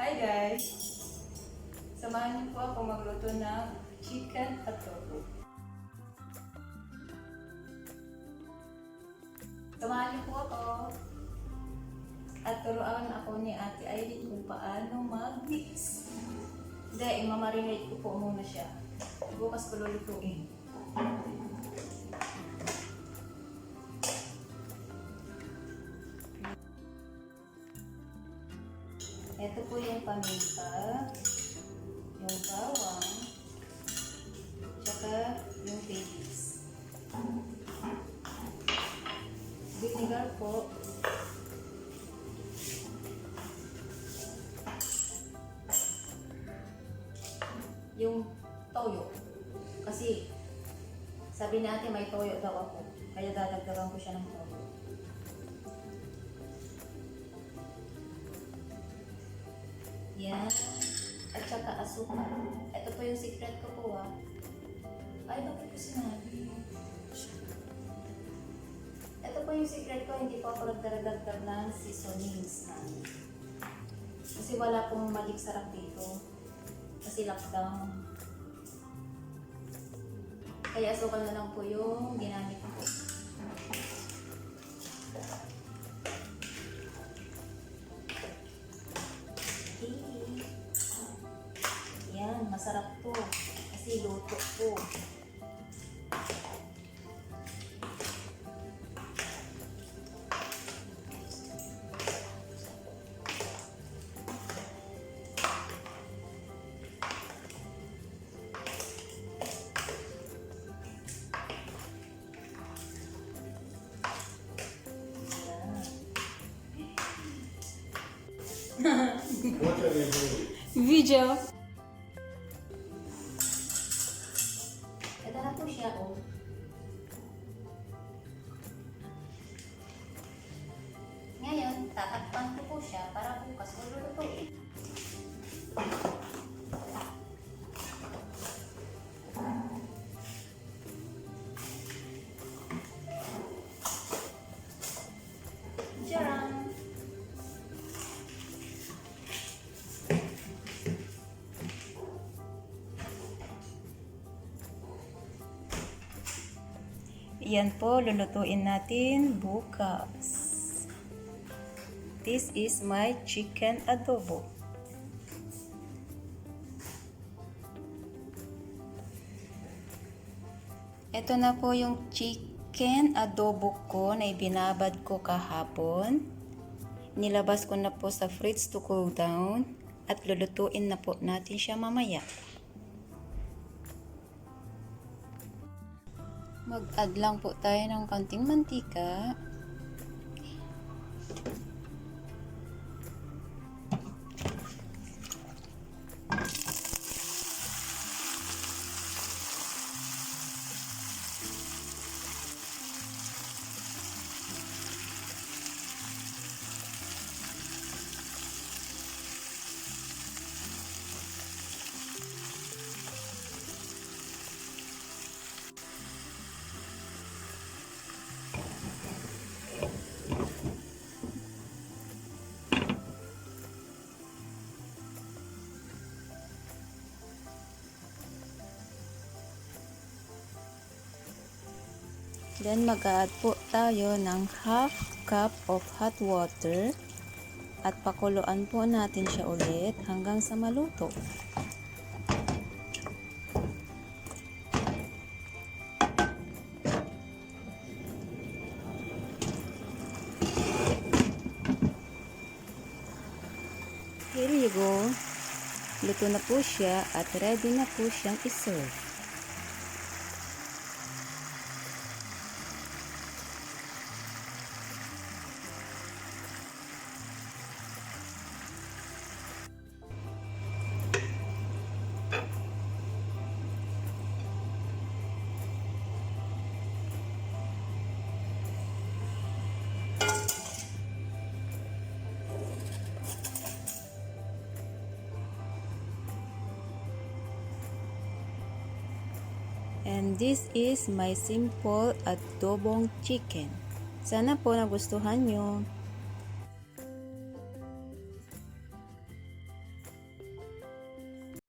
Hi guys! Samahan niyo po ako magluto ng chicken adobo. Samahan niyo po ako at turuan ako ni Ate Aileen kung paano mag-mix. Hindi, imamarinate ko po muna siya. Bukas ko lulutuin. Ito po yung paminta, yung bawang, tsaka yung bayleaves. Vinegar po. Yung toyo. Kasi sabi natin may toyo daw ako. Kaya dadagdagan ko siya ng toyo. Yan. At saka asukal. Ito po yung secret ko po Ay, bakit ko sinabi? Ito po yung secret ko. Hindi po ako nagdaragdag ng seasonings na. Kasi wala pong magic sarap dito. Kasi lockdown. Kaya asukal na lang po yung ginamit ko. Yan, masarap to. Kasi luto po. What are you doing? Video. Ito na po siya, Ngayon, tatakpan ko po siya para bukas ko lulutuin. Tcharam! Yan po, lulutuin natin bukas. This is my chicken adobo. Ito na po yung chicken adobo ko na ibinabad ko kahapon. Nilabas ko na po sa fridge to cool down at lulutuin na po natin siya mamaya. Mag-add lang po tayo ng konting mantika. Then mag-add po tayo ng half cup of hot water at pakuluan po natin siya ulit hanggang sa maluto. Here you go. Luto na po siya at ready na po siyang i-serve. And this is my simple adobong chicken. Sana po nagustuhan nyo.